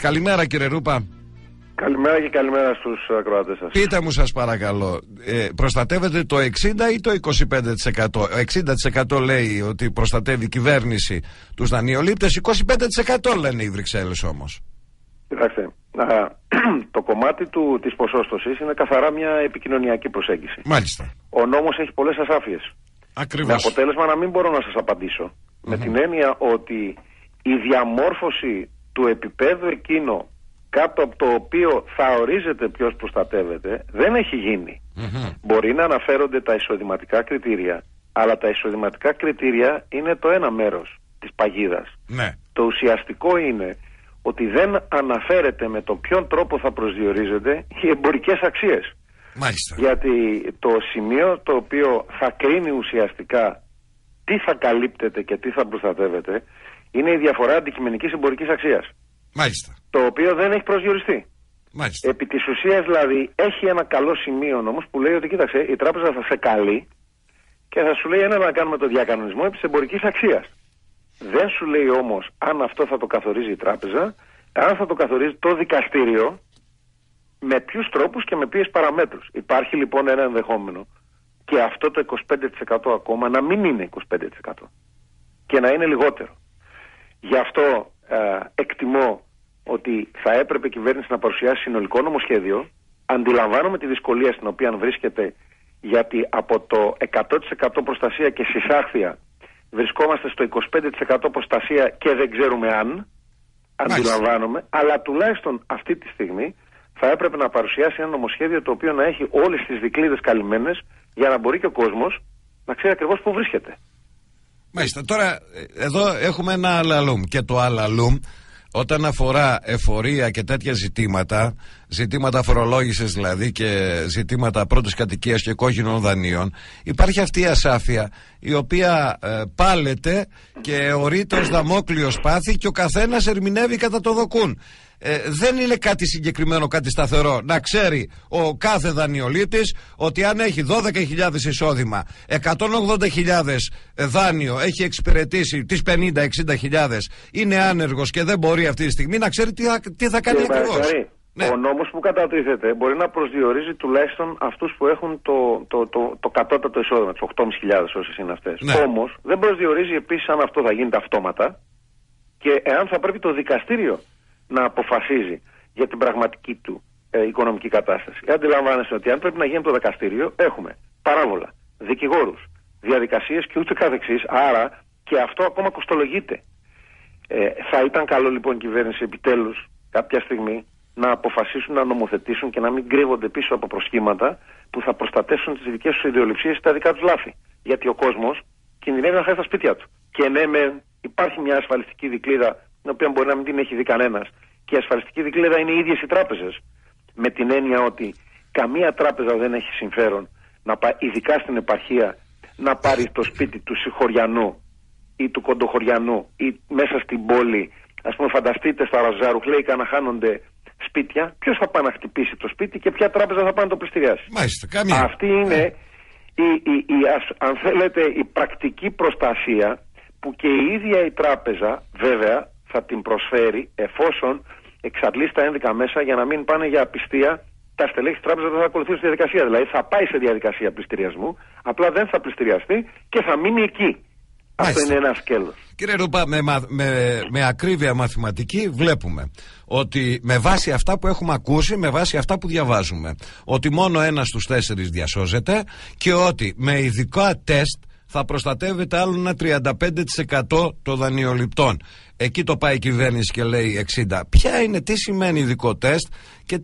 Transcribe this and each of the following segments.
Καλημέρα κύριε Ρούπα. Καλημέρα και καλημέρα στους ακροατές σας. Πείτε μου σας παρακαλώ, προστατεύετε το 60% ή το 25%? 60% λέει ότι προστατεύει η κυβέρνηση τους δανειολήπτες, 25% λένε οι Βρυξέλλες όμως. Κοιτάξτε, το κομμάτι της ποσόστοσης είναι καθαρά μια επικοινωνιακή προσέγγιση. Μάλιστα. Ο νόμος έχει πολλές ασάφειες. Ακριβώς. Με αποτέλεσμα να μην μπορώ να σας απαντήσω. Με την έννοια ότι η διαμόρφωση του επίπεδου εκείνο κάτω από το οποίο θα ορίζεται ποιος προστατεύεται δεν έχει γίνει. Μπορεί να αναφέρονται τα εισοδηματικά κριτήρια, αλλά τα εισοδηματικά κριτήρια είναι το ένα μέρος της παγίδας. Ναι. Το ουσιαστικό είναι ότι δεν αναφέρεται με τον ποιον τρόπο θα προσδιορίζονται οι εμπορικές αξίες. Μάλιστα. Γιατί το σημείο το οποίο θα κρίνει ουσιαστικά τι θα καλύπτεται και τι θα προστατεύεται είναι η διαφορά αντικειμενικής εμπορικής αξίας. Μάλιστα. Το οποίο δεν έχει προσδιοριστεί. Μάλιστα. Επί της ουσίας δηλαδή έχει ένα καλό σημείο όμως που λέει ότι κοίταξε, η τράπεζα θα σε καλεί και θα σου λέει ένα να κάνουμε το διακανονισμό επί της εμπορικής αξίας. Δεν σου λέει όμως αν αυτό θα το καθορίζει η τράπεζα, αν θα το καθορίζει το δικαστήριο, με ποιους τρόπους και με ποιες παραμέτρους. Υπάρχει λοιπόν ένα ενδεχόμενο και αυτό το 25% ακόμα να μην είναι 25% και να είναι λιγότερο. Γι' αυτό εκτιμώ ότι θα έπρεπε η κυβέρνηση να παρουσιάσει συνολικό νομοσχέδιο. Αντιλαμβάνομαι τη δυσκολία στην οποία βρίσκεται, γιατί από το 100% προστασία και συσάχθεια βρισκόμαστε στο 25% προστασία και δεν ξέρουμε αν. Αντιλαμβάνομαι, αλλά τουλάχιστον αυτή τη στιγμή θα έπρεπε να παρουσιάσει ένα νομοσχέδιο το οποίο να έχει όλες τις δικλείδες καλυμμένες για να μπορεί και ο κόσμος να ξέρει ακριβώς πού βρίσκεται. Μάλιστα. Τώρα εδώ έχουμε ένα αλαλούμ και το αλαλούμ όταν αφορά εφορία και τέτοια ζητήματα φορολόγησης δηλαδή και ζητήματα πρώτης κατοικίας και κόκκινων δανείων, υπάρχει αυτή η ασάφεια η οποία πάλεται και ορείται ως δαμόκλειο σπάθη και ο καθένας ερμηνεύει κατά το δοκούν. Δεν είναι κάτι συγκεκριμένο, κάτι σταθερό. Να ξέρει ο κάθε δανειολήπτης ότι αν έχει 12.000 εισόδημα, 180.000 δάνειο έχει εξυπηρετήσει τις 50-60.000, είναι άνεργος και δεν μπορεί αυτή τη στιγμή, να ξέρει τι θα κάνει ακριβώς. Ναι. Ο νόμος που κατατίθεται μπορεί να προσδιορίζει τουλάχιστον αυτούς που έχουν το κατώτατο εισόδημα, τις 8.500 όσες είναι αυτές. Ναι. Όμως δεν προσδιορίζει επίσης αν αυτό θα γίνεται αυτόματα και εάν θα πρέπει το δικαστήριο να αποφασίζει για την πραγματική του οικονομική κατάσταση. Αντιλαμβάνεστε ότι αν πρέπει να γίνει το δικαστήριο, έχουμε παράβολα, δικηγόρους, διαδικασίες και ούτω καθεξής, άρα και αυτό ακόμα κοστολογείται. Θα ήταν καλό λοιπόν η κυβέρνηση επιτέλους κάποια στιγμή να αποφασίσουν να νομοθετήσουν και να μην κρύβονται πίσω από προσχήματα που θα προστατεύσουν τις δικές τους ιδεολειψίες και τα δικά τους λάθη. Γιατί ο κόσμος κινδυνεύει να χάσει τα σπίτια του. Και ναι, υπάρχει μια ασφαλιστική δικλείδα την οποία μπορεί να μην την έχει δει κανένας. Και η ασφαλιστική δικλείδα είναι οι ίδιες οι τράπεζες. Με την έννοια ότι καμία τράπεζα δεν έχει συμφέρον να πάει, ειδικά στην επαρχία, να πάρει το σπίτι του συγχωριανού ή του κοντοχωριανού ή μέσα στην πόλη. Ας πούμε, φανταστείτε στα Ραζάρουχλέικα να χάνονται σπίτια. Ποιος θα πάει να χτυπήσει το σπίτι και ποια τράπεζα θα πάει να το πληστηριάσει. Μάλιστα, καμία. Αυτή είναι αν θέλετε, η πρακτική προστασία που και η ίδια η τράπεζα βέβαια θα την προσφέρει εφόσον εξαντλήσει τα ένδικα μέσα για να μην πάνε για απιστία. Τα στελέχη της τράπεζας δεν θα ακολουθήσουν τη διαδικασία. Δηλαδή θα πάει σε διαδικασία πληστηριασμού, απλά δεν θα πληστηριαστεί και θα μείνει εκεί. Αυτό είναι ένα σκέλος. Κύριε Ρούπα, με ακρίβεια μαθηματική βλέπουμε ότι με βάση αυτά που έχουμε ακούσει, με βάση αυτά που διαβάζουμε, ότι μόνο 1 στους 4 διασώζεται και ότι με ειδικά τεστ θα προστατεύεται άλλο ένα 35% των δανειοληπτών. Εκεί το πάει η κυβέρνηση και λέει 60. Ποια είναι, τι σημαίνει ειδικό τεστ και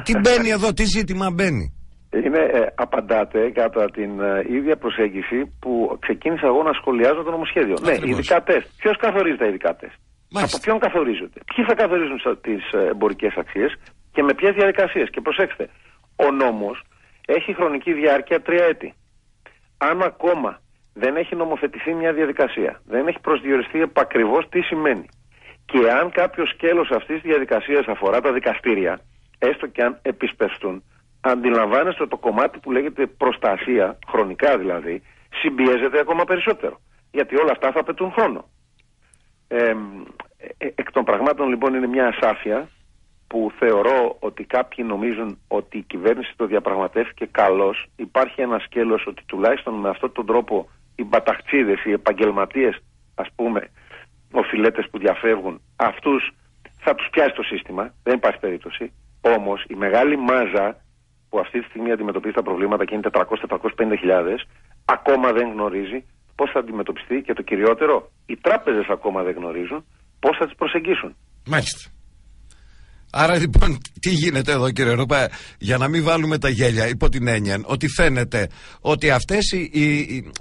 τι μπαίνει εδώ, τι ζήτημα μπαίνει? Απαντάτε κατά την ίδια προσέγγιση που ξεκίνησα εγώ να σχολιάζω το νομοσχέδιο. Ναι, ειδικά τεστ. Ποιος καθορίζει τα ειδικά τεστ? Μάλιστα. Από ποιον καθορίζονται? Ποιοι θα καθορίζουν τις εμπορικές αξίες και με ποιες διαδικασίες? Και προσέξτε, ο νόμος έχει χρονική διάρκεια 3 έτη. Αν ακόμα δεν έχει νομοθετηθεί μια διαδικασία, δεν έχει προσδιοριστεί επακριβώς τι σημαίνει, και αν κάποιο σκέλος αυτής της διαδικασίας αφορά τα δικαστήρια, έστω και αν επισπευστούν, αντιλαμβάνεστε το κομμάτι που λέγεται προστασία, χρονικά δηλαδή, συμπιέζεται ακόμα περισσότερο. Γιατί όλα αυτά θα πετούν χρόνο. Εκ των πραγμάτων λοιπόν είναι μια ασάφεια που θεωρώ ότι κάποιοι νομίζουν ότι η κυβέρνηση το διαπραγματεύτηκε καλώς. Υπάρχει ένα σκέλος ότι τουλάχιστον με αυτόν τον τρόπο οι μπαταχτσίδες, οι επαγγελματίες, ας πούμε, οφειλέτες που διαφεύγουν, αυτούς θα τους πιάσει το σύστημα, δεν υπάρχει περίπτωση. Όμως η μεγάλη μάζα που αυτή τη στιγμή αντιμετωπίζει τα προβλήματα και είναι 400-450 ακόμα δεν γνωρίζει πώς θα αντιμετωπιστεί και το κυριότερο, οι τράπεζες ακόμα δεν γνωρίζουν πώς θα τις προσεγγίσουν. Μάλιστα. Άρα λοιπόν τι γίνεται εδώ, κύριε Ρούπα, για να μην βάλουμε τα γέλια, υπό την έννοια ότι φαίνεται ότι αυτές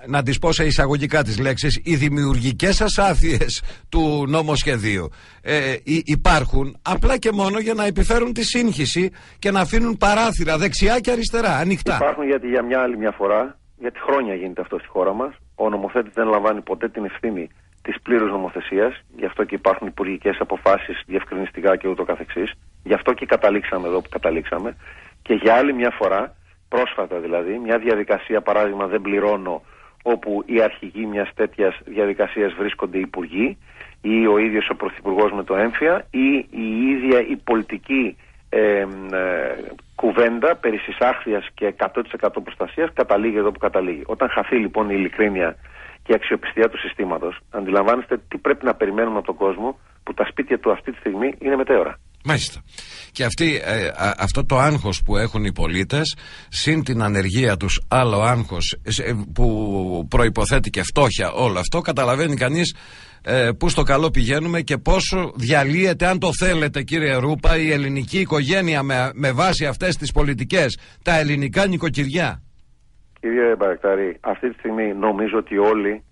να τις πω σε εισαγωγικά τις λέξεις, οι δημιουργικές ασάφειες του νομοσχεδίου υπάρχουν απλά και μόνο για να επιφέρουν τη σύγχυση και να αφήνουν παράθυρα δεξιά και αριστερά ανοιχτά. Υπάρχουν γιατί για μια φορά, γιατί χρόνια γίνεται αυτό στη χώρα μας, ο νομοθέτης δεν λαμβάνει ποτέ την ευθύνη της πλήρους νομοθεσίας, γι' αυτό και υπάρχουν υπουργικές αποφάσεις διευκρινιστικά και ούτω καθεξής, γι' αυτό και καταλήξαμε εδώ που καταλήξαμε, και για άλλη μια φορά, πρόσφατα δηλαδή, μια διαδικασία, παράδειγμα δεν πληρώνω, όπου οι αρχηγοί μιας τέτοιας διαδικασίας βρίσκονται υπουργοί ή ο ίδιος ο πρωθυπουργός με το έμφυα ή η ίδια η πολιτική κουβέντα περί συσάχθειας και 100% προστασίας καταλήγει εδώ που καταλήγει. Όταν χαθεί λοιπόν η ειλικρίνεια και η αξιοπιστία του συστήματος, αντιλαμβάνεστε τι πρέπει να περιμένουμε από τον κόσμο που τα σπίτια του αυτή τη στιγμή είναι μετέωρα. Μάλιστα. Και αυτό το άγχος που έχουν οι πολίτες, συν την ανεργία τους, άλλο άγχος που προϋποθέτει και φτώχεια, όλο αυτό, καταλαβαίνει κανείς που στο καλό πηγαίνουμε και πόσο διαλύεται, αν το θέλετε κύριε Ρούπα, η ελληνική οικογένεια με βάση αυτές τις πολιτικές, τα ελληνικά νοικοκυριά. Κύριε Μπαρακτάρη, αυτή τη στιγμή νομίζω ότι όλοι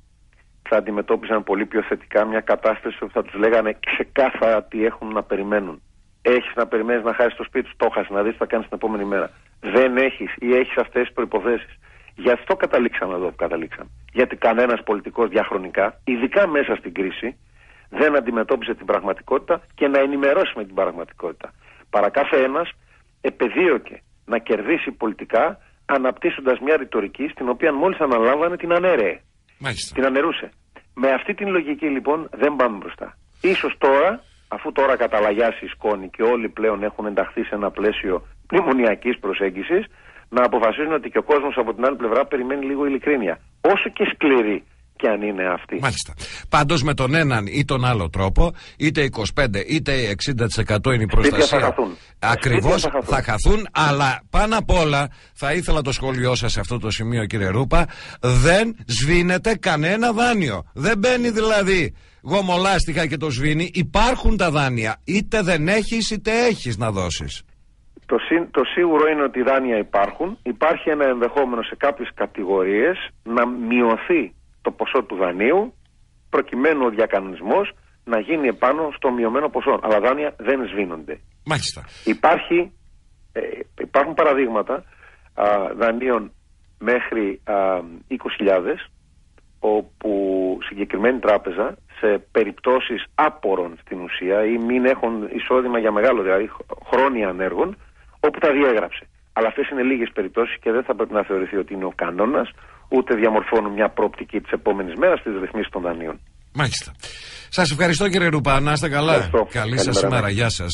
θα αντιμετώπιζαν πολύ πιο θετικά μια κατάσταση που θα τους λέγανε ξεκάθαρα τι έχουν να περιμένουν. Έχεις να περιμένεις να χάσεις το σπίτι σου, το χάσεις, να δεις τι θα κάνεις την επόμενη μέρα. Δεν έχεις ή έχεις αυτές τις προϋποθέσεις. Γι' αυτό καταλήξαμε εδώ που καταλήξαμε. Γιατί κανένας πολιτικός διαχρονικά, ειδικά μέσα στην κρίση, δεν αντιμετώπιζε την πραγματικότητα και να ενημερώσει με την πραγματικότητα. Παρακάθε ένας επεδίωκε να κερδίσει πολιτικά, αναπτύσσοντας μια ρητορική στην οποία μόλις αναλάμβανε την ανέρεε. Μάλιστα. Την ανερούσε. Με αυτή την λογική λοιπόν δεν πάμε μπροστά. Ίσως τώρα, αφού τώρα καταλαγιάσει η σκόνη και όλοι πλέον έχουν ενταχθεί σε ένα πλαίσιο μνημονιακής προσέγγισης, να αποφασίζουν ότι και ο κόσμος από την άλλη πλευρά περιμένει λίγο ειλικρίνεια. Όσο και σκληρή και αν είναι αυτή. Μάλιστα. Πάντως με τον έναν ή τον άλλο τρόπο, είτε 25 είτε 60% είναι η προστασία. Θα χαθούν. Ακριβώς θα χαθούν, αλλά πάνω απ' όλα θα ήθελα το σχόλιο σας σε αυτό το σημείο, κύριε Ρούπα, δεν σβήνεται κανένα δάνειο. Δεν μπαίνει δηλαδή γομολάστιχα και το σβήνει. Υπάρχουν τα δάνεια. Είτε δεν έχεις είτε έχεις να δώσεις. Το σίγουρο είναι ότι δάνεια υπάρχουν. Υπάρχει ένα ενδεχόμενο σε κάποιες κατηγορίες να μειωθεί το ποσό του δανείου, προκειμένου ο διακανονισμός να γίνει επάνω στο μειωμένο ποσό. Αλλά δάνεια δεν σβήνονται. Μάλιστα. Υπάρχουν παραδείγματα δανείων μέχρι 20.000, όπου συγκεκριμένη τράπεζα σε περιπτώσεις άπορων στην ουσία ή μην έχουν εισόδημα για μεγάλο, δηλαδή χρόνια ανέργων, όπου τα διέγραψε. Αλλά αυτές είναι λίγες περιπτώσεις και δεν θα πρέπει να θεωρηθεί ότι είναι ο κανόνας, ούτε διαμορφώνουν μια προοπτική της επόμενης μέρας στις ρυθμίσεις των δανείων. Μάλιστα. Σας ευχαριστώ κύριε Ρούπα, να είστε καλά. Καλή σας ημέρα. Γεια σας.